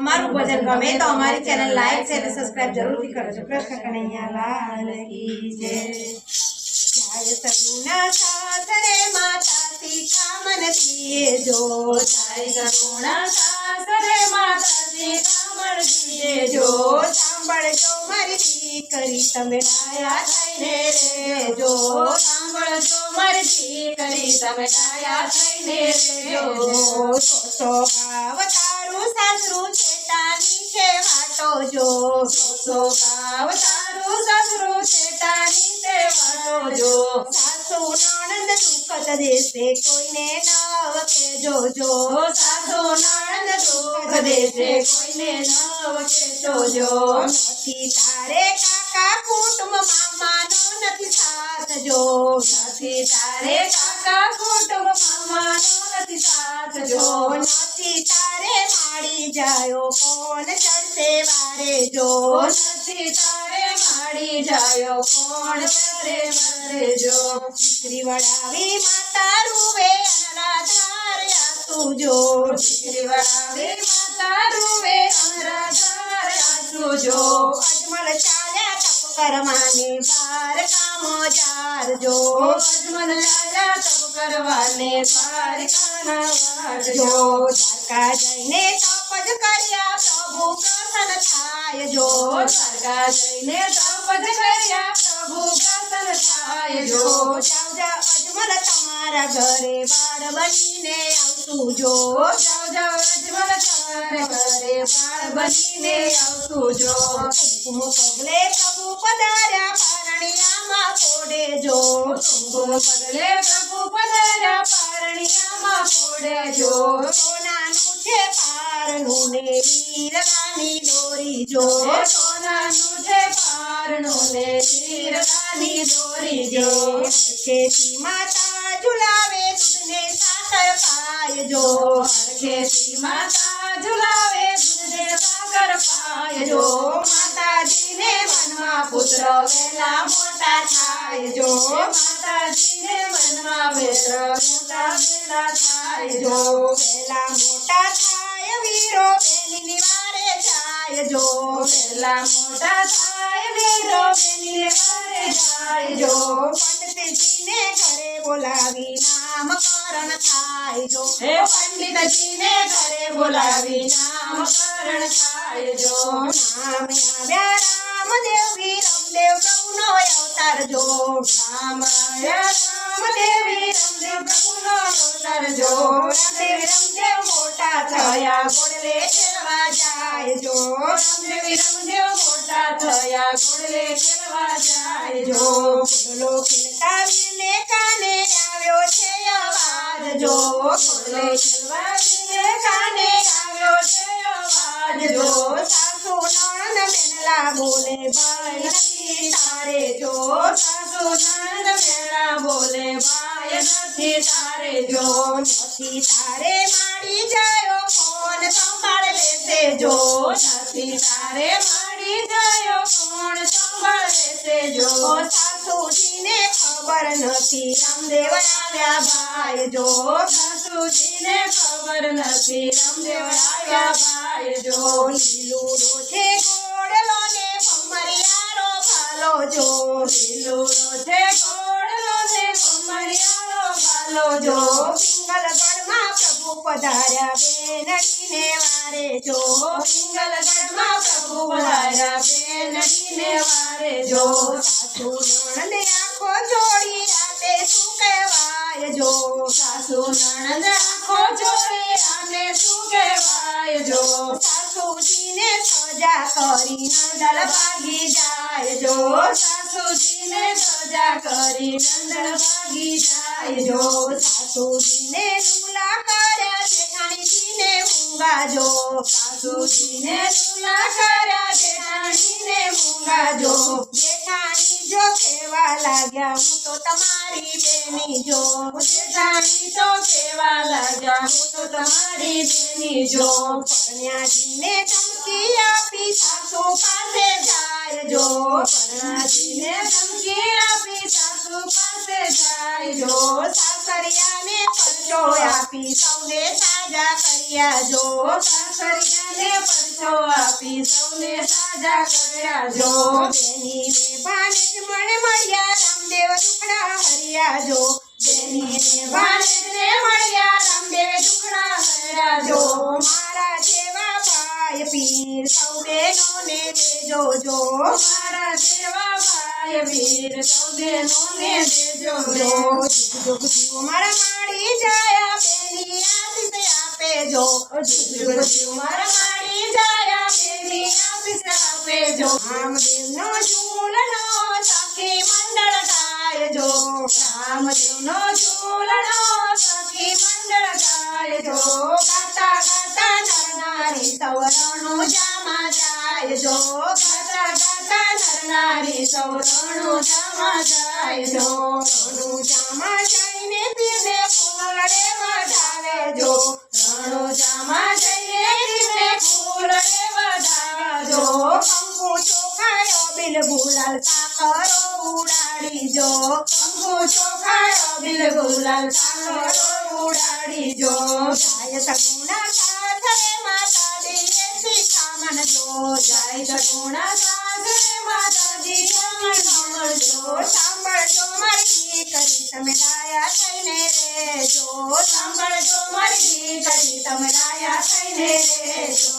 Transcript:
અમારું ભજન ગમે તો અમારી ચેનલ લાઈક શેર અને સબસ્ક્રાઇબ જરૂરથી કરજો। કૃષ્ણ કનૈયા લાલ કી જય। જાય સગુણા સાસરે માતા શિખામણ દીએ જો, જાય સગુણા સાસરે માતા શિખામણ દીએ જો। સાંભળજો મારી દીકરી તમે ડાયા થઈને રેજો, સાંભળજો મારી દીકરી તમે ડાયા થઈને રેજો। સો ગાવ તારું સાસરું છેટાની છે વાટો જો, સો ગાવ તારું સાસરું છેટાની છે વાટો જો। સાસુ નણંદ દુઃખ દેશે કોઈને નવ કેજો જો, સાસુ નણંદ દુઃખ દેશે કોઈને નવ કેજો જો। નથી તારે કાકા કુટુંબ મામાનો નથી સાથ જો, નથી તારે કાકા કુટુંબ મામાનો નથી સાથ જો। નથી તારે માડી જાયો કોણ ચડશે વારે જો, નથી તારે માડી જાયો કોણ ચડે વારે જો। દીકરી વડાવી માતા રૂવે અનરાધાર આસુ જો, દીકરી વડાવી માતા રૂવે અનરાધાર આસુ જો। અજમલ ચાલ્યા તપ કરવાને બાર કામો જાર જો, અજમલ ચાલ્યા તપ કરવાને બાર કામો જો। દ્વારકા જઈને તપ જ કર્યા પ્રભુ પ્રસન્ન થાય જો, દ્વારકા જઈને તપ જ કર્યા પ્રભુ પ્રસન્ન થાય જો। જાવ જાવ અજમલ તમારા ઘરે બાળ બનીને આવતું જો, જાવ જાવ અજમલ તમારા ઘરે બાળ બનીને આવતું જો। કુમકુમ પગલે પ્રભુ પધાર્યા પારણિયામાં પોડે જો, કુમકુમ પગલે પ્રભુ પધાર્યા પારણિયામાં પોડે જો। સોનાનું છે પારણું ને હીરાની દોરી જો, સોનાનું છે પારણું ને હીરાની દોરી જો। હરખેથી માતા ઝુલાવે દૂધને સાકર પાય જો, હરખેથી માતા ઝુલાવે દૂધને સાકર પાય જો। માતાજીને મનમાં પુત્ર વહેલા મોટા થાય જો, માતાજીને મનમાં પુત્ર મોટા વહેલા થાય જો। વહેલા મોટા થાય વીરો બેની વારે જાય જો, વહેલા મોટા થાય વીરો બેની વારે જાય જો। પંડિતજીને ઘરે બોલાવી નામકરણ થાય જો, પંડિતજીને ઘરે બોલાવી નામકરણ થાય જો। નામ આવ્યા રામદેવ વિરમદેવ પ્રભુનો અવતાર જો, નામ આવ્યા રામદેવ વિરમદેવ પ્રભુનો અવતાર જો। રામદેવ વિરમદેવ મોટા થયા ઘોડલે ખેલવા જાય જો, રામદેવ વિરમદેવ મોટા થયા ઘોડલે ખેલવા જાય જો। ઘોડલો ખેલતા વીરને કાને આવ્યો છે અવાજ જો, ઘોડલે ખેલવા વીરને કાને આવ્યો છે અવાજ જો। સાસુ નણંદ બેનલા બોલે ભાઈ નથી તારે જો, સાસુ નણંદ બેનલા બોલે ભાઈ નથી તારે જો। નથી તારે માડી જાયો કોણ સંભાળ લેશે જો, નથી તારે માડી જાયો કોણ સંભાળ લેશે જો। સાસુજીને ખબર નથી રામદેવ આવ્યા ભાઈ જો, સાસુજીને ખબર નથી રામદેવ આવ્યા ભાઈ જો। લીલું રોજે ઘોડલો ને ભમરિયાળો ભાલો જો, લીલું રોજે ઘોડલો ને ભમરિયાળો ભાલો જો। પિંગલગઢમાં પ્રભુ પધાર્યા બેનડીને વારે જો, પિંગલગઢમાં પ્રભુ પધાર્યા બેનડીને વારે જો। સાસુ નણંદ આંખો જોડી આતે શું કહેવાય જો, સાસુ નણંદ આંખો જોડી આતે શું કહેવાય જો। સાસુજીને સજા કરી નંદલ ભાગી જાય જો, સાસુજીને સજા કરી નંદલ ભાગી જાય જો। સાસુજીને લુલા કર્યા જેઠાણીજીને મૂંગા જો, સાસુજીને લુલા કર્યા જેઠાણીને મૂંગા જો। જેઠાણી જો કેવા લાગ્યા હું તો તમારી બેની જો, જેઠાણી તો કેવા લાગ્યા હું તો તમારી બેની જો। પરણ્યાજીને ધમકી આપી સાસુ પાસે જાય જો, પરણ્યાજીને ધમકી આપી સાસુ પાસે જાય જો। સાસરિયાને પરચો આપી સૌને સાજા કર્યા જો, સાસરિયાને પરચો આપી સૌને સાજા કર્યા જો બેનીને ભાને જ મળ્યા રામદેવ દુખડા હરિયા જો બેનીને ભાને જ મળ્યા રામદેવ દુખડા હરિયા જો મારા જેવા ભાઈ પીર સૌ બહેનોને દેજો જો મારા જેવા ભાઈ પીર સૌ બહેનોને દેજો જો જુગ જીવો મારા માડી જાયા બેની આશીષ આપે જો જુગ જીવો મારા માડી જાયા બેની આશીષ આપે જો રામદેવનો ઝૂલણો સખી મંડળ ગાય જો રામદેવનો ઝૂલણો સખી મંડળ ગાય જો ગાતા ગાતા નરનારી સૌરણો જામા જાય જો ગાતા ગાતા નરનારી સૌરણો જામા જાય જો રણુ જામા જઈને પીરને ફૂલ વધાવે જો રણુ જામા જઈને પીરને ફૂલ વધાવે જો કંકુ ચોખાયો બિલ ગુલાલ સાકરો ઉડાડી જો કંકુ ચોખાયો બિલ ગુલાલ સાકરો ઉડાડી જો જાય સગુણા સાસરે માતાજી શિખામણ જો જાય સગુણા સાસરે માતાજી સાંભળજો મારી કરી તમે ડાયા થઈને રેજો સાંભળજો મારી કરી તમે ડાયા થઈને રેજો